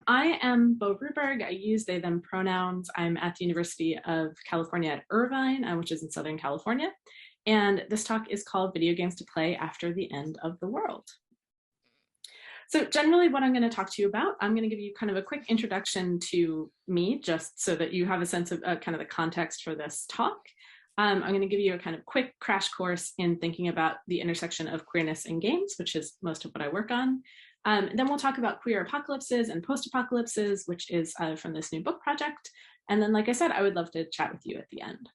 I am Bo Ruberg. I use they, them pronouns. I'm at the University of California at Irvine, which is in Southern California. And this talk is called Video Games to Play After the End of the World. So generally what I'm going to talk to you about, I'm going to give you kind of a quick introduction to me, just so that you have a sense of kind of the context for this talk. I'm going to give you a kind of quick crash course in thinking about the intersection of queerness and games, which is most of what I work on. Then we'll talk about queer apocalypses and post-apocalypses, which is from this new book project. And then, like I said, I would love to chat with you at the end.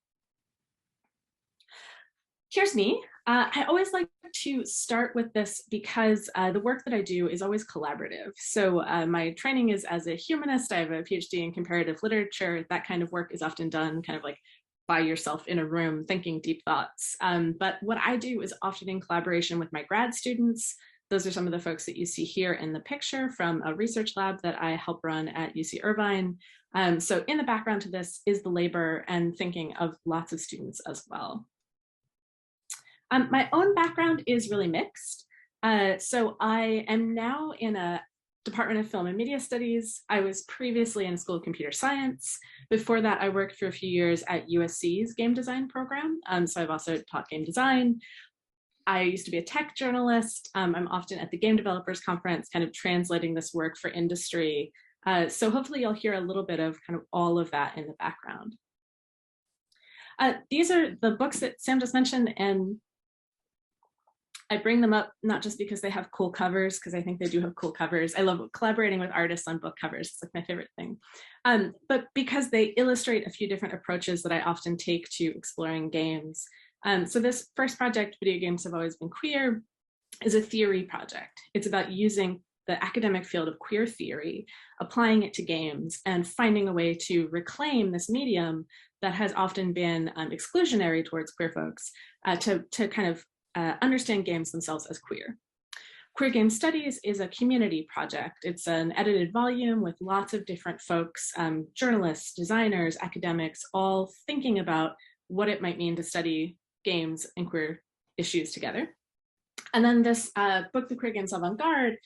Here's me. I always like to start with this because the work that I do is always collaborative. So my training is as a humanist. I have a PhD in comparative literature. That kind of work is often done kind of like by yourself in a room thinking deep thoughts. But what I do is often in collaboration with my grad students. Those are some of the folks that you see here in the picture from a research lab that I help run at UC Irvine. So in the background to this is the labor and thinking of lots of students as well. My own background is really mixed. So I am now in a Department of Film and Media Studies. I was previously in a School of Computer Science. Before that, I worked for a few years at USC's game design program. So I've also taught game design. I used to be a tech journalist. I'm often at the Game Developers Conference, kind of translating this work for industry. So hopefully you'll hear a little bit of kind of all of that in the background. These are the books that Sam just mentioned, and I bring them up not just because they have cool covers, because I think they do have cool covers. I love collaborating with artists on book covers. It's like my favorite thing. But because they illustrate a few different approaches that I often take to exploring games. So this first project, Video Games Have Always Been Queer, is a theory project. It's about using the academic field of queer theory, applying it to games, and finding a way to reclaim this medium that has often been exclusionary towards queer folks to kind of understand games themselves as queer. Queer Game Studies is a community project. It's an edited volume with lots of different folks, journalists, designers, academics, all thinking about what it might mean to study games and queer issues together. And then this book, The Queer Games Avant-Garde,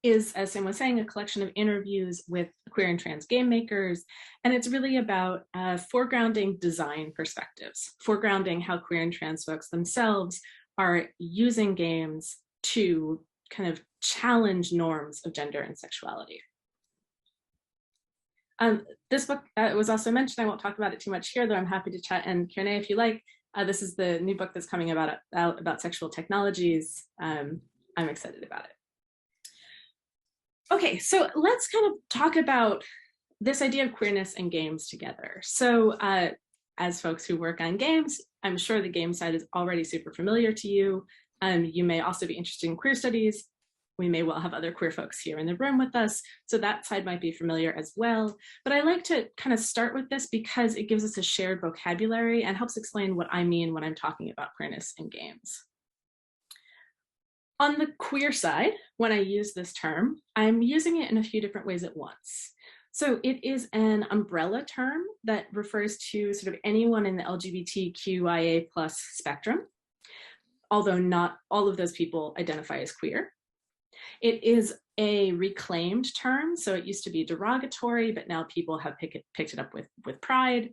is, as Sam was saying, a collection of interviews with queer and trans game makers. And it's really about foregrounding design perspectives, foregrounding how queer and trans folks themselves are using games to kind of challenge norms of gender and sexuality. This book was also mentioned. I won't talk about it too much here, though I'm happy to chat and Q&A if you like. This is the new book that's coming out about sexual technologies. I'm excited about it. Okay, so let's kind of talk about this idea of queerness and games together. So as folks who work on games, I'm sure the game side is already super familiar to you. You may also be interested in queer studies. We may well have other queer folks here in the room with us, so that side might be familiar as well. But I like to kind of start with this because it gives us a shared vocabulary and helps explain what I mean when I'm talking about queerness in games. On the queer side, when I use this term, I'm using it in a few different ways at once. So it is an umbrella term that refers to sort of anyone in the LGBTQIA+ spectrum, although not all of those people identify as queer. It is a reclaimed term, so it used to be derogatory, but now people have picked it up with pride.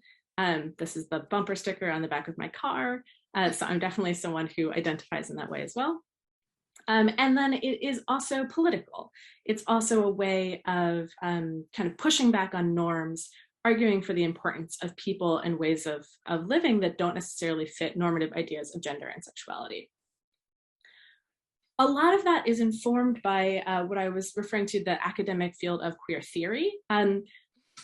This is the bumper sticker on the back of my car, so I'm definitely someone who identifies in that way as well. And then it is also political. It's also a way of kind of pushing back on norms, arguing for the importance of people and ways of living that don't necessarily fit normative ideas of gender and sexuality. A lot of that is informed by what I was referring to, the academic field of queer theory.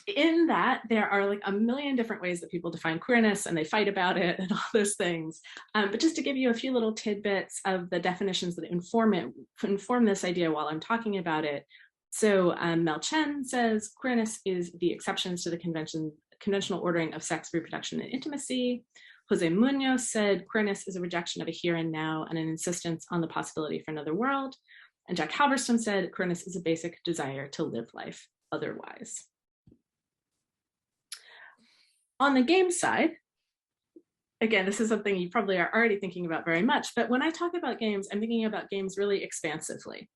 In that, there are like a million different ways that people define queerness and they fight about it and all those things. But just to give you a few little tidbits of the definitions that inform this idea while I'm talking about it. So Mel Chen says, queerness is the exceptions to the conventional ordering of sex, reproduction, and intimacy. Jose Munoz said, queerness is a rejection of a here and now and an insistence on the possibility for another world. And Jack Halberstam said, queerness is a basic desire to live life otherwise. On the game side, again, this is something you probably are already thinking about very much, but when I talk about games, I'm thinking about games really expansively.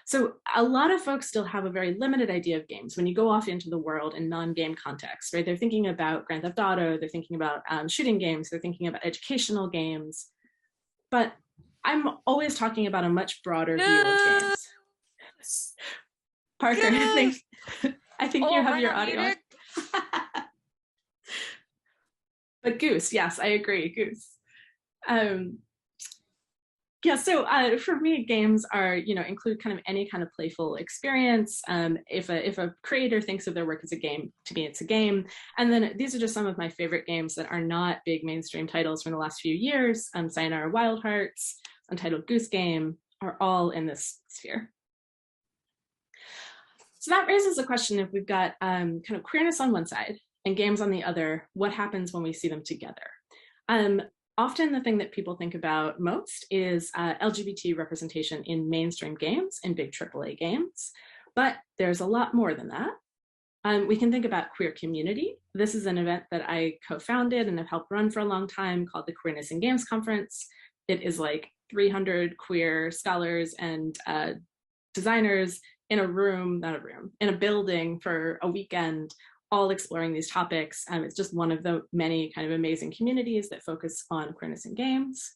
So a lot of folks still have a very limited idea of games when you go off into the world in non-game context, right? They're thinking about Grand Theft Auto, they're thinking about shooting games, they're thinking about educational games, but I'm always talking about a much broader view of games. Parker, I think you have your audio on. But Goose, yes, I agree, Goose. Yeah, so for me, games are, include kind of any kind of playful experience. If a creator thinks of their work as a game, to me, it's a game. And then these are just some of my favorite games that are not big mainstream titles from the last few years. Sayonara Wild Hearts, Untitled Goose Game are all in this sphere. So that raises the question, if we've got kind of queerness on one side and games on the other, what happens when we see them together? Often the thing that people think about most is LGBT representation in mainstream games and big AAA games, but there's a lot more than that. We can think about queer community. This is an event that I co-founded and have helped run for a long time called the Queerness in Games Conference. It is like 300 queer scholars and designers in in a building for a weekend, all exploring these topics. It's just one of the many kind of amazing communities that focus on queerness in games.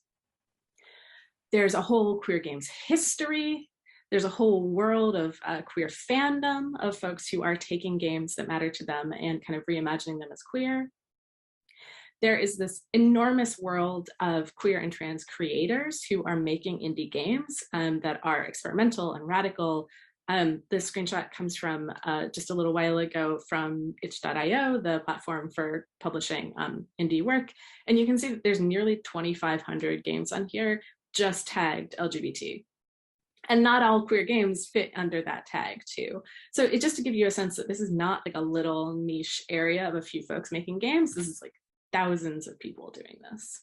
There's a whole queer games history. There's a whole world of queer fandom of folks who are taking games that matter to them and kind of reimagining them as queer. There is this enormous world of queer and trans creators who are making indie games that are experimental and radical. This screenshot comes from just a little while ago from itch.io, the platform for publishing indie work. And you can see that there's nearly 2,500 games on here just tagged LGBT. And not all queer games fit under that tag too. So it's just to give you a sense that this is not like a little niche area of a few folks making games. This is like thousands of people doing this.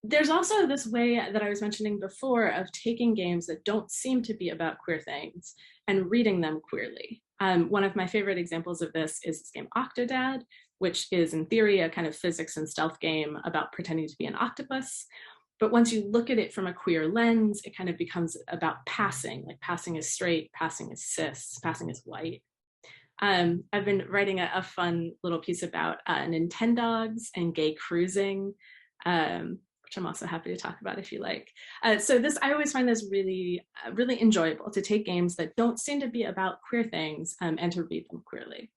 There's also this way that I was mentioning before of taking games that don't seem to be about queer things and reading them queerly. One of my favorite examples of this is this game Octodad, which is in theory a kind of physics and stealth game about pretending to be an octopus. But once you look at it from a queer lens, it kind of becomes about passing, like passing is straight, passing is cis, passing is white. I've been writing a fun little piece about Nintendogs and gay cruising, which I'm also happy to talk about if you like. So I always find this really, really enjoyable to take games that don't seem to be about queer things and to read them queerly.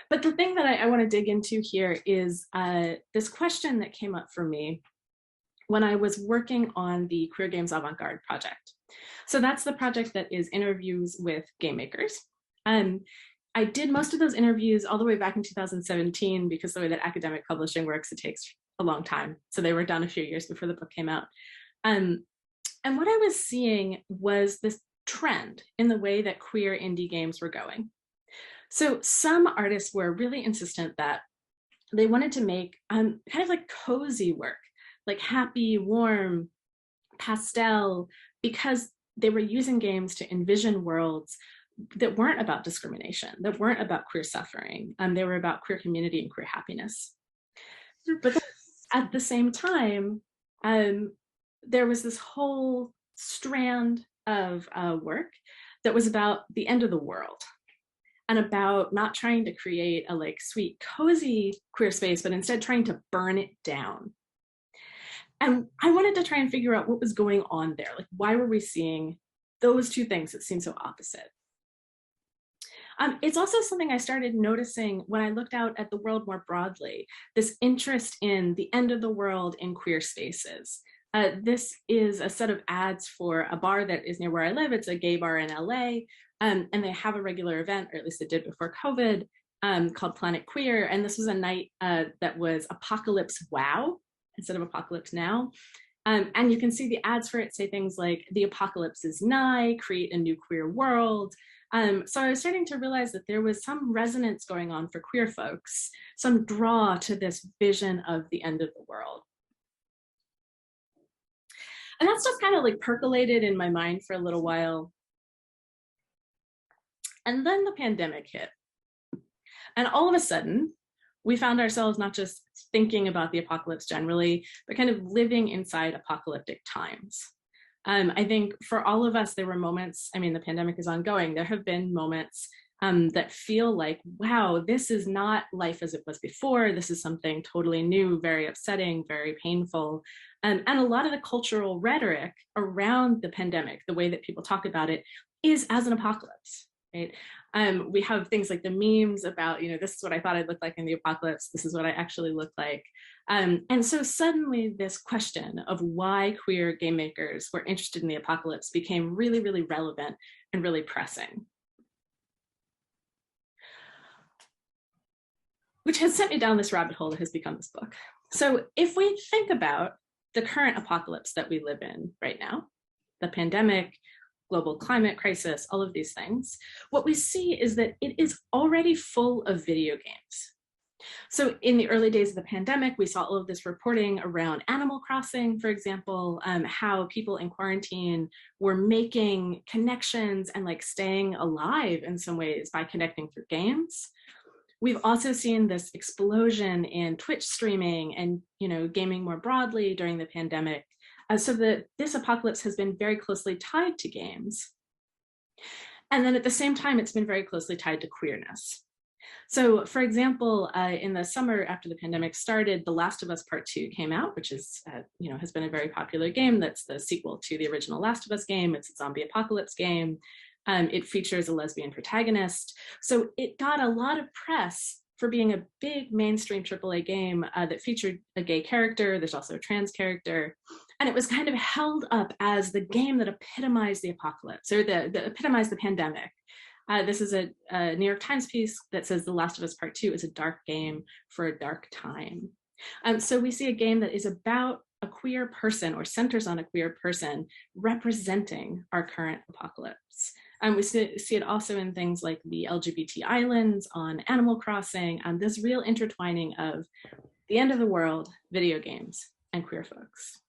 But the thing that I want to dig into here is this question that came up for me when I was working on the Queer Games Avant-Garde project. So that's the project that is interviews with game makers. I did most of those interviews all the way back in 2017 because the way that academic publishing works, it takes a long time. So they were done a few years before the book came out. And what I was seeing was this trend in the way that queer indie games were going. So some artists were really insistent that they wanted to make kind of like cozy work, like happy, warm, pastel, because they were using games to envision worlds that weren't about discrimination, that weren't about queer suffering. They were about queer community and queer happiness. But at the same time, there was this whole strand of work that was about the end of the world and about not trying to create a like sweet, cozy queer space, but instead trying to burn it down. And I wanted to try and figure out what was going on there. Like, why were we seeing those two things that seem so opposite? It's also something I started noticing when I looked out at the world more broadly, this interest in the end of the world in queer spaces. This is a set of ads for a bar that is near where I live. It's a gay bar in LA, and they have a regular event, or at least it did before COVID, called Planet Queer. And this was a night that was Apocalypse Wow instead of Apocalypse Now. And you can see the ads for it say things like, the apocalypse is nigh, create a new queer world. So I was starting to realize that there was some resonance going on for queer folks, some draw to this vision of the end of the world. And that's just kind of like percolated in my mind for a little while. And then the pandemic hit. And all of a sudden, we found ourselves not just thinking about the apocalypse generally, but kind of living inside apocalyptic times. I think for all of us, there were moments, I mean, the pandemic is ongoing. There have been moments that feel like, wow, this is not life as it was before. This is something totally new, very upsetting, very painful. And a lot of the cultural rhetoric around the pandemic, the way that people talk about it, is as an apocalypse, right? We have things like the memes about, this is what I thought I'd look like in the apocalypse. This is what I actually look like. And so suddenly this question of why queer game makers were interested in the apocalypse became really, really relevant and really pressing. Which has sent me down this rabbit hole that has become this book. So if we think about the current apocalypse that we live in right now, the pandemic, global climate crisis, all of these things, what we see is that it is already full of video games. So in the early days of the pandemic, we saw all of this reporting around Animal Crossing, for example, how people in quarantine were making connections and like staying alive in some ways by connecting through games. We've also seen this explosion in Twitch streaming and gaming more broadly during the pandemic. So this apocalypse has been very closely tied to games. And then at the same time, it's been very closely tied to queerness. So for example, in the summer after the pandemic started, The Last of Us Part 2 came out, which is, has been a very popular game. That's the sequel to the original Last of Us game. It's a zombie apocalypse game. It features a lesbian protagonist. So it got a lot of press for being a big mainstream AAA game that featured a gay character. There's also a trans character. And it was kind of held up as the game that epitomized the apocalypse, or the epitomized the pandemic. This is a New York Times piece that says The Last of Us Part 2 is a dark game for a dark time. So we see a game that is about a queer person or centers on a queer person representing our current apocalypse. We see it also in things like the LGBT islands on Animal Crossing, and this real intertwining of the end of the world, video games, and queer folks.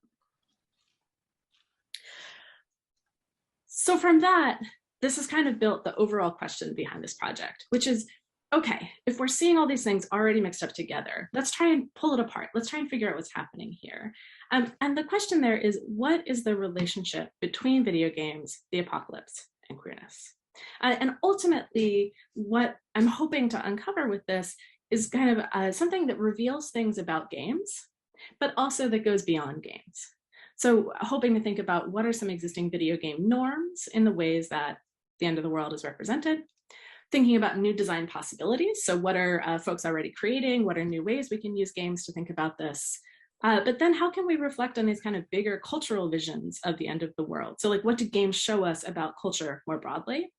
So from that, this has kind of built the overall question behind this project, which is, okay, if we're seeing all these things already mixed up together, let's try and pull it apart. Let's try and figure out what's happening here. And the question there is, what is the relationship between video games, the apocalypse, and queerness? And ultimately, what I'm hoping to uncover with this is kind of something that reveals things about games, but also that goes beyond games. So hoping to think about what are some existing video game norms in the ways that the end of the world is represented, thinking about new design possibilities. So what are folks already creating? What are new ways we can use games to think about this? But then how can we reflect on these kind of bigger cultural visions of the end of the world? So like, what do games show us about culture more broadly?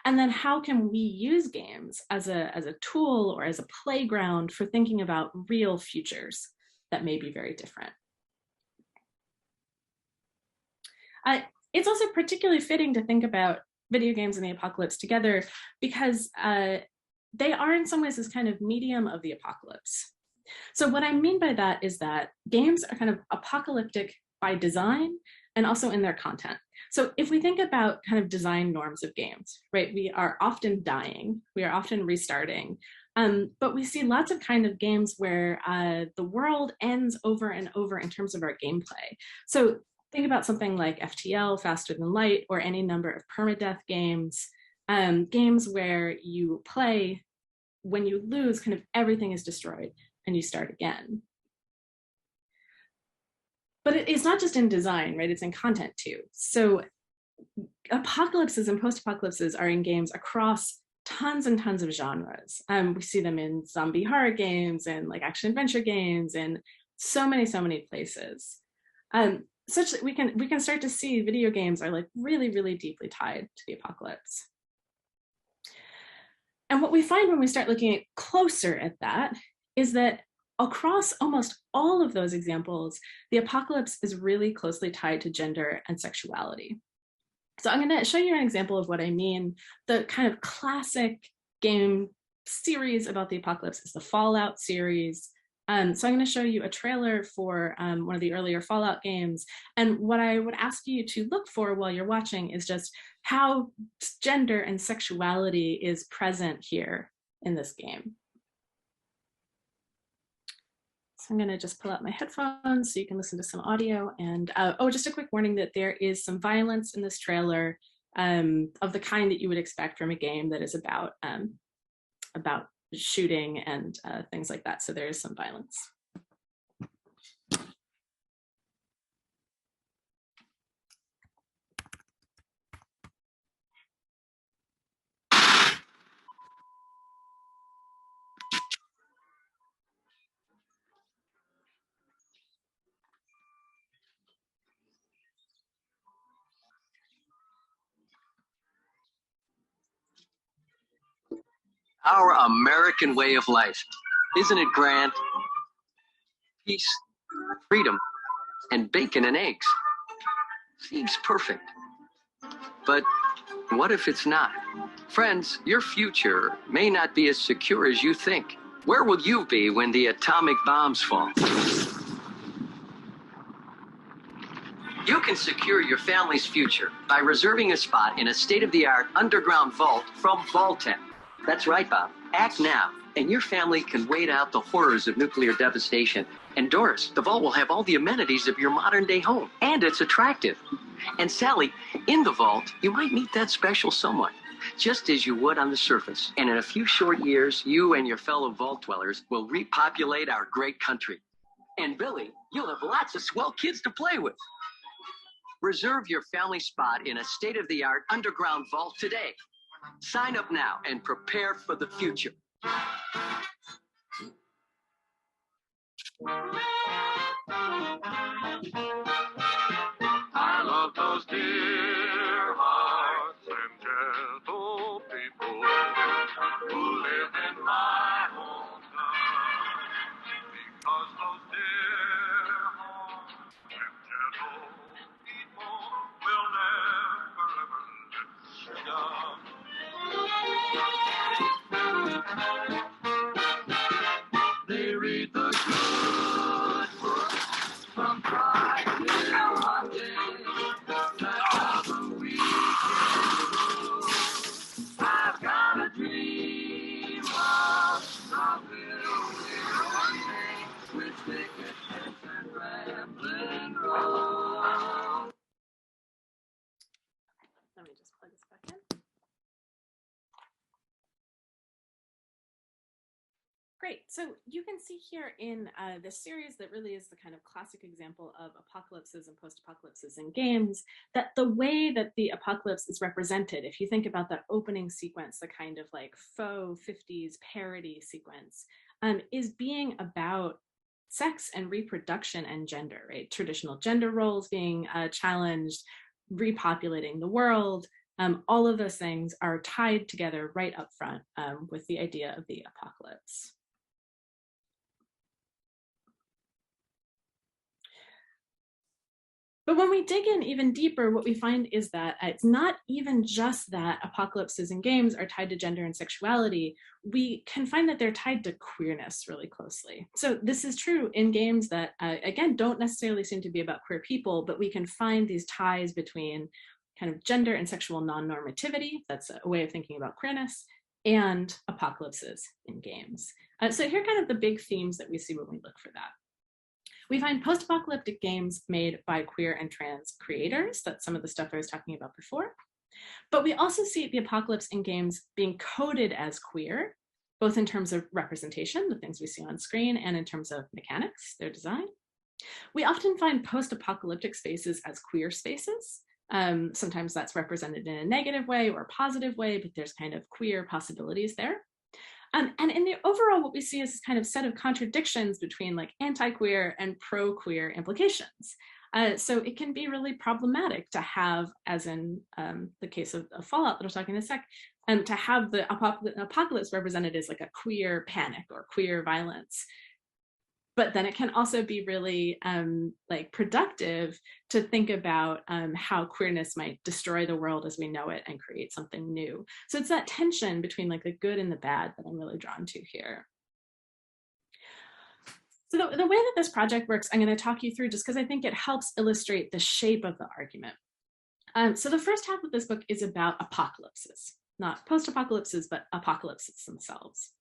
And then how can we use games as a tool or as a playground for thinking about real futures that may be very different? It's also particularly fitting to think about video games and the apocalypse together because they are in some ways this kind of medium of the apocalypse. So what I mean by that is that games are kind of apocalyptic by design and also in their content. So if we think about kind of design norms of games, right, we are often dying, we are often restarting, but we see lots of kind of games where the world ends over and over in terms of our gameplay. So think about something like FTL, Faster Than Light, or any number of permadeath games, games where you play, when you lose, kind of everything is destroyed and you start again. But it's not just in design, right? It's in content too. So apocalypses and post-apocalypses are in games across tons and tons of genres. We see them in zombie horror games and like action adventure games and so many places. Such that we can start to see video games are like really, really deeply tied to the apocalypse. And what we find when we start looking at closer at that is that across almost all of those examples, the apocalypse is really closely tied to gender and sexuality. So I'm going to show you an example of what I mean. The kind of classic game series about the apocalypse is the Fallout series. So I'm going to show you a trailer for one of the earlier Fallout games. And what I would ask you to look for while you're watching is just how gender and sexuality is present here in this game. I'm going to just pull out my headphones so you can listen to some audio. And oh, just a quick warning that there is some violence in this trailer of the kind that you would expect from a game that is about shooting and things like that. So there is some violence. Our American way of life. Isn't it grand? Peace, freedom, and bacon and eggs. Seems perfect. But what if it's not? Friends, your future may not be as secure as you think. Where will you be when the atomic bombs fall? You can secure your family's future by reserving a spot in a state-of-the-art underground vault from Vault-Tec. That's right, Bob. Act now, and your family can wait out the horrors of nuclear devastation. And Doris, the vault will have all the amenities of your modern-day home, and it's attractive. And Sally, in the vault, you might meet that special someone, just as you would on the surface. And in a few short years, you and your fellow vault dwellers will repopulate our great country. And Billy, you'll have lots of swell kids to play with. Reserve your family spot in a state-of-the-art underground vault today. Sign up now and prepare for the future. I love those dear hearts and gentle people who live in my hometown. Because those dear hearts and gentle people will never ever let me down. They read the good book from Friday to Monday. That's the weekend. I've got a dream of something one day with tickets and rambling road. Let me just plug this back in. Great, so you can see here in this series that really is the kind of classic example of apocalypses and post-apocalypses in games, that the way that the apocalypse is represented, if you think about that opening sequence, the kind of like faux 50s parody sequence, is being about sex and reproduction and gender, right? Traditional gender roles being challenged, repopulating the world, all of those things are tied together right up front with the idea of the apocalypse. But when we dig in even deeper, what we find is that it's not even just that apocalypses in games are tied to gender and sexuality. We can find that they're tied to queerness really closely. So this is true in games that, again, don't necessarily seem to be about queer people, but we can find these ties between kind of gender and sexual non-normativity, that's a way of thinking about queerness, and apocalypses in games. So here are kind of the big themes that we see when we look for that. We find post-apocalyptic games made by queer and trans creators. That's some of the stuff I was talking about before. But we also see the apocalypse in games being coded as queer, both in terms of representation, the things we see on screen, and in terms of mechanics, their design. We often find post-apocalyptic spaces as queer spaces. Sometimes that's represented in a negative way or a positive way, but there's kind of queer possibilities there. And in the overall, what we see is this kind of set of contradictions between like anti-queer and pro-queer implications. So it can be really problematic to have, as in the case of Fallout that I'll talk in a sec, to have the apocalypse represented as like a queer panic or queer violence. But then it can also be really like productive to think about how queerness might destroy the world as we know it and create something new. So it's that tension between like the good and the bad that I'm really drawn to here. So the way that this project works, I'm going to talk you through just because I think it helps illustrate the shape of the argument. So the first half of this book is about apocalypses. not post-apocalypses, but apocalypses themselves.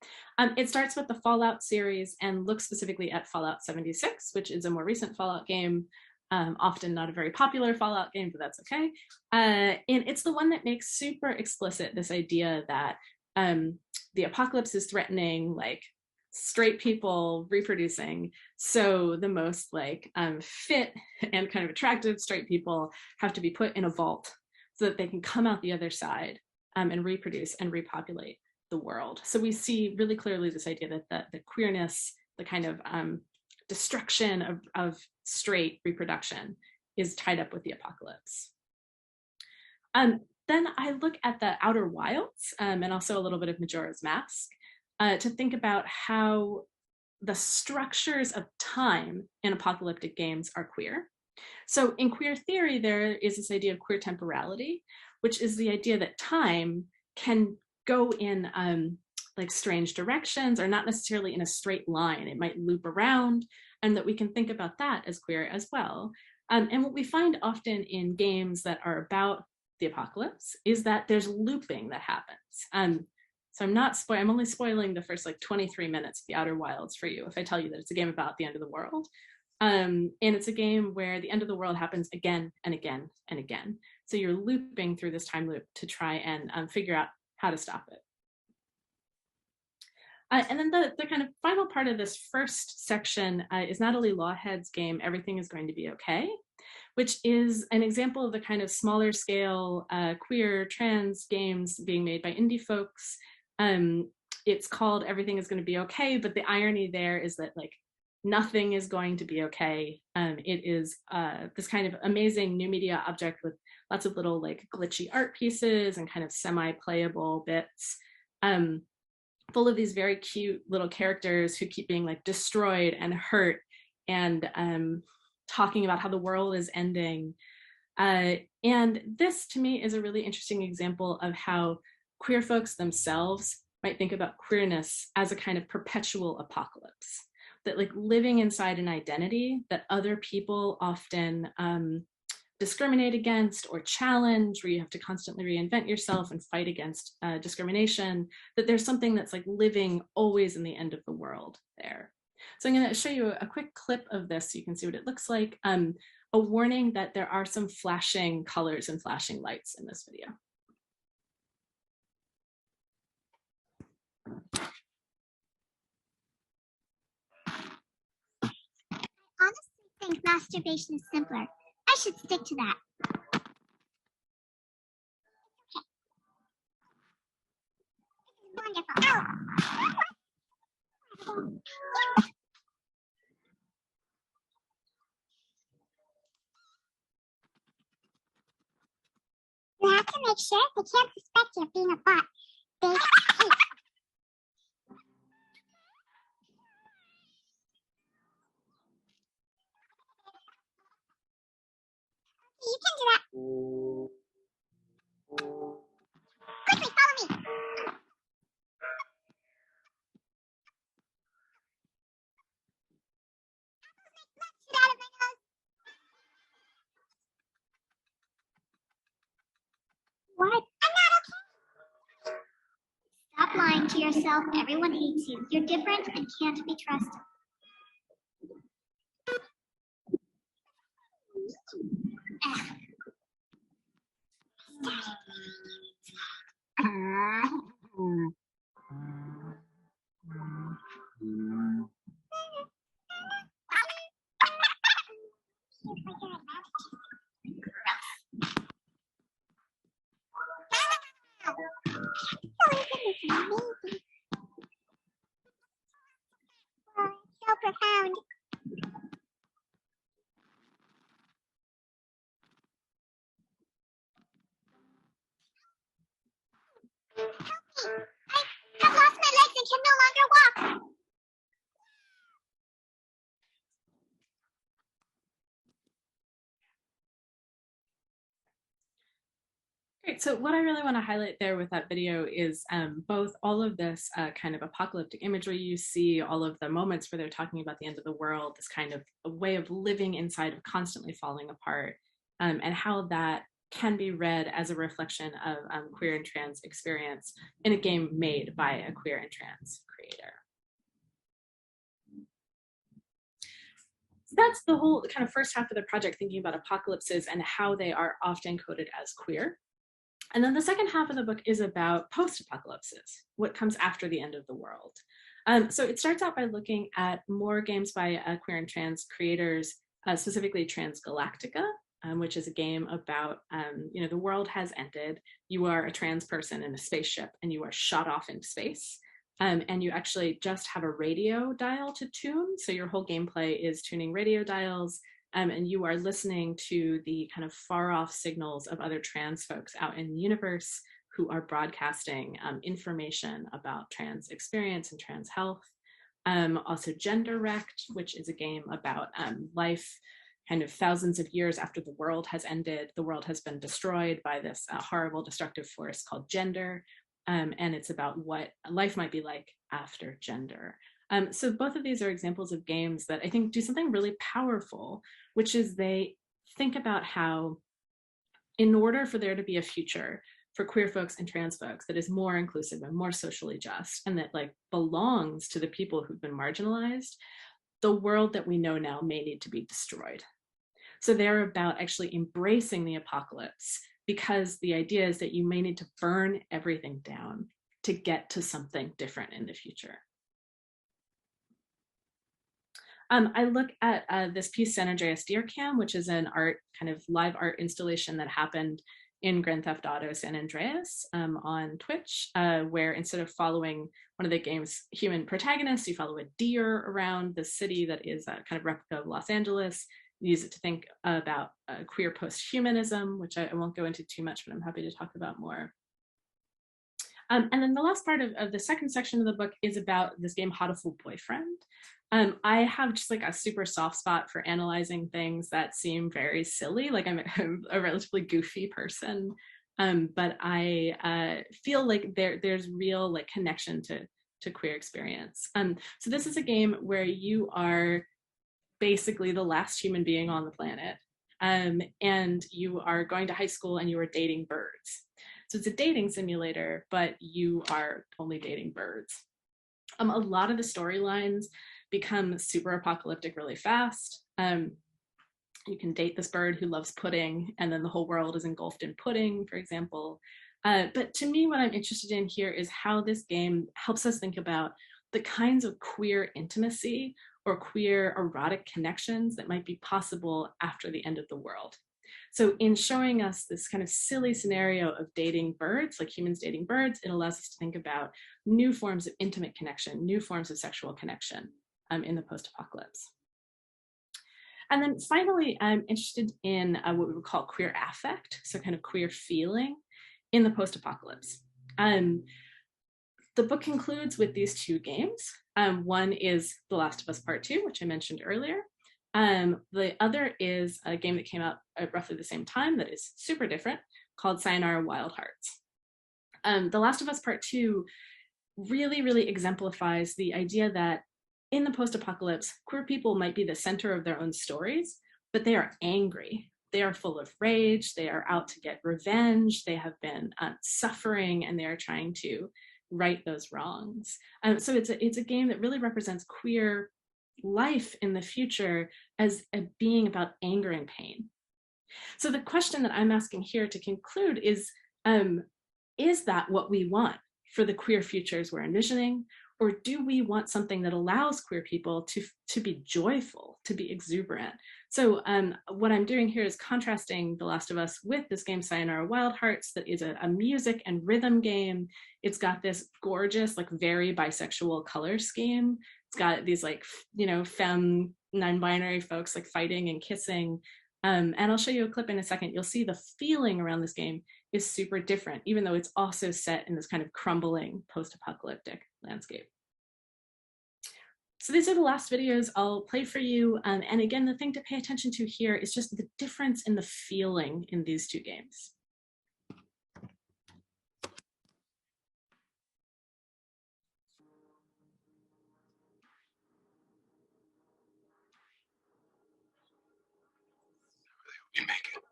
It starts with the Fallout series and looks specifically at Fallout 76, which is a more recent Fallout game, often not a very popular Fallout game, but that's okay. And it's the one that makes super explicit this idea that the apocalypse is threatening like straight people reproducing. So the most like fit and kind of attractive straight people have to be put in a vault so that they can come out the other side and reproduce and repopulate the world. So we see really clearly this idea that the queerness, the kind of destruction of straight reproduction is tied up with the apocalypse. Then I look at the Outer Wilds and also a little bit of Majora's Mask to think about how the structures of time in apocalyptic games are queer. So in queer theory, there is this idea of queer temporality, which is the idea that time can go in like strange directions or not necessarily in a straight line. It might loop around, and that we can think about that as queer as well. And what we find often in games that are about the apocalypse is that there's looping that happens. So I'm only spoiling the first like 23 minutes of the Outer Wilds for you if I tell you that it's a game about the end of the world. And it's a game where the end of the world happens again and again and again. So you're looping through this time loop to try and figure out how to stop it. And then the kind of final part of this first section is Natalie Lawhead's game, Everything is Going to Be Okay, which is an example of the kind of smaller scale queer trans games being made by indie folks. It's called Everything is Going to Be Okay, but the irony there is that like nothing is going to be okay. It is this kind of amazing new media object with lots of little like glitchy art pieces and kind of semi-playable bits, full of these very cute little characters who keep being like destroyed and hurt and talking about how the world is ending. And this to me is a really interesting example of how queer folks themselves might think about queerness as a kind of perpetual apocalypse. That like living inside an identity that other people often discriminate against or challenge, where you have to constantly reinvent yourself and fight against discrimination, that there's something that's like living always in the end of the world there. So I'm going to show you a quick clip of this so you can see what it looks like. A warning that there are some flashing colors and flashing lights in this video. Honestly think masturbation is simpler. I should stick to that. Okay. Wonderful. Oh. You have to make sure they can't suspect you of being a bot. They hate. You can do that. Quickly, follow me. Get out of my nose. What? I'm not okay. Stop lying to yourself. Everyone hates you. You're different and can't be trusted. So profound. I've lost my legs and can no longer walk. Great. So what I really want to highlight there with that video is both all of this kind of apocalyptic imagery you see, all of the moments where they're talking about the end of the world, this kind of a way of living inside of constantly falling apart, and how that can be read as a reflection of queer and trans experience in a game made by a queer and trans creator. So that's the whole kind of first half of the project, thinking about apocalypses and how they are often coded as queer. And then the second half of the book is about post-apocalypses, what comes after the end of the world. So it starts out by looking at more games by queer and trans creators, specifically Transgalactica, which is a game about, the world has ended. You are a trans person in a spaceship and you are shot off into space. And you actually just have a radio dial to tune. So your whole gameplay is tuning radio dials, and you are listening to the kind of far off signals of other trans folks out in the universe who are broadcasting information about trans experience and trans health. Also Gender Wrecked, which is a game about life kind of thousands of years after the world has ended. The world has been destroyed by this horrible destructive force called gender. And it's about what life might be like after gender. So both of these are examples of games that I think do something really powerful, which is they think about how, in order for there to be a future for queer folks and trans folks that is more inclusive and more socially just, and that like belongs to the people who've been marginalized, the world that we know now may need to be destroyed. So they're about actually embracing the apocalypse, because the idea is that you may need to burn everything down to get to something different in the future. I look at this piece, San Andreas Deer Cam, which is an art, kind of live art installation that happened in Grand Theft Auto San Andreas on Twitch, where instead of following one of the game's human protagonists, you follow a deer around the city that is a kind of replica of Los Angeles. Use it to think about queer post-humanism, which I won't go into too much, but I'm happy to talk about more. And then the last part of the second section of the book is about this game, How to Fool Boyfriend. I have just like a super soft spot for analyzing things that seem very silly. Like I'm a relatively goofy person, but I feel like there's real like connection to queer experience. So this is a game where you are basically the last human being on the planet, and you are going to high school and you are dating birds. So it's a dating simulator, but you are only dating birds. A lot of the storylines become super apocalyptic really fast. You can date this bird who loves pudding, and then the whole world is engulfed in pudding, for example. But to me, what I'm interested in here is how this game helps us think about the kinds of queer intimacy or queer erotic connections that might be possible after the end of the world. So in showing us this kind of silly scenario of dating birds, like humans dating birds, it allows us to think about new forms of intimate connection, new forms of sexual connection in the post-apocalypse. And then finally, I'm interested in what we would call queer affect, so kind of queer feeling in the post-apocalypse. The book concludes with these two games. One is The Last of Us Part 2, which I mentioned earlier. The other is a game that came out at roughly the same time that is super different, called Sayonara Wild Hearts. The Last of Us Part 2 really, really exemplifies the idea that in the post-apocalypse, queer people might be the center of their own stories, but they are angry. They are full of rage. They are out to get revenge. They have been suffering, and they are trying to right those wrongs. So it's a game that really represents queer life in the future as a being about anger and pain. So the question that I'm asking here to conclude is that what we want for the queer futures we're envisioning? Or do we want something that allows queer people to be joyful, to be exuberant? So what I'm doing here is contrasting The Last of Us with this game, Sayonara Wild Hearts, that is a music and rhythm game. It's got this gorgeous, like very bisexual color scheme. It's got these like, femme, non-binary folks like fighting and kissing. And I'll show you a clip in a second. You'll see the feeling around this game is super different, even though it's also set in this kind of crumbling post-apocalyptic landscape. So these are the last videos I'll play for you. And again, the thing to pay attention to here is just the difference in the feeling in these two games. We make it.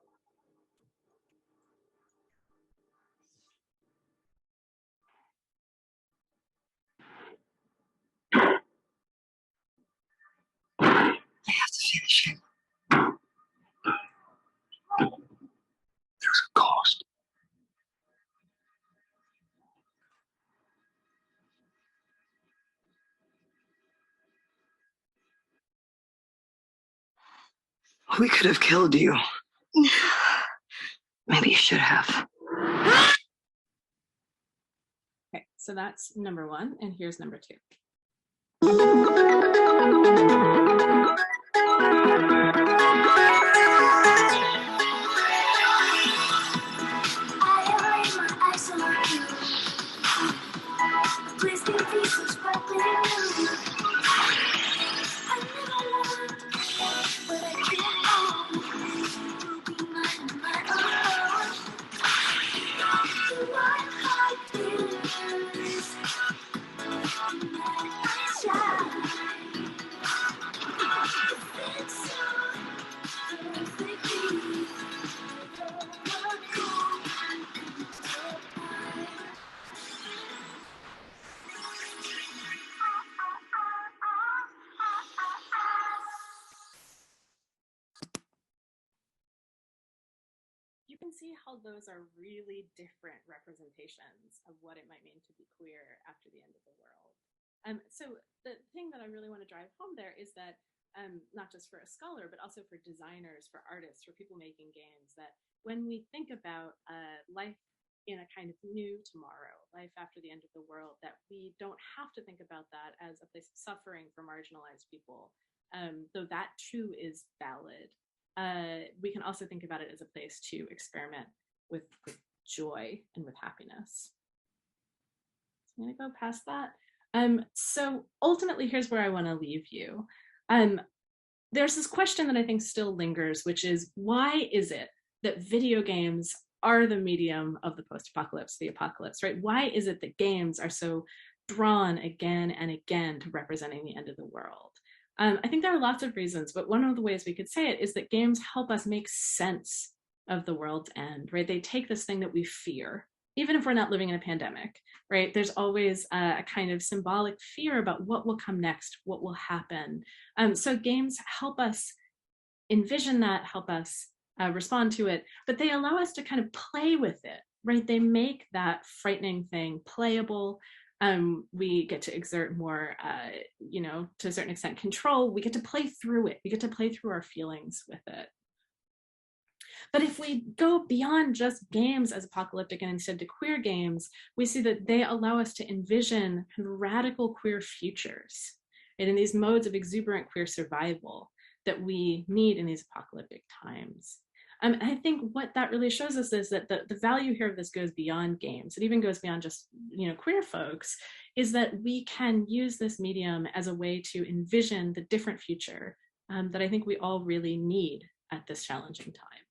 We could have killed you. Maybe you should have. Okay, so that's number one, and here's number two. You can see how those are really different representations of what it might mean to be queer after the end of the world. So the thing that I really want to drive home there is that not just for a scholar, but also for designers, for artists, for people making games, that when we think about life in a kind of new tomorrow, life after the end of the world, that we don't have to think about that as a place of suffering for marginalized people, though that too is valid. We can also think about it as a place to experiment with joy and with happiness. So I'm gonna go past that. So ultimately, here's where I want to leave you. There's this question that I think still lingers, which is, why is it that video games are the medium of the post-apocalypse, the apocalypse, right? Why is it that games are so drawn again and again to representing the end of the world? I think there are lots of reasons, but one of the ways we could say it is that games help us make sense of the world's end, right? They take this thing that we fear, even if we're not living in a pandemic, right? There's always a kind of symbolic fear about what will come next, what will happen. So games help us envision that, help us respond to it, but they allow us to kind of play with it, right? They make that frightening thing playable. We get to exert more, to a certain extent, control. We get to play through it. We get to play through our feelings with it. But if we go beyond just games as apocalyptic and instead to queer games, we see that they allow us to envision radical queer futures, and in these modes of exuberant queer survival that we need in these apocalyptic times. I think what that really shows us is that the value here of this goes beyond games. It even goes beyond just queer folks, is that we can use this medium as a way to envision the different future that I think we all really need at this challenging time.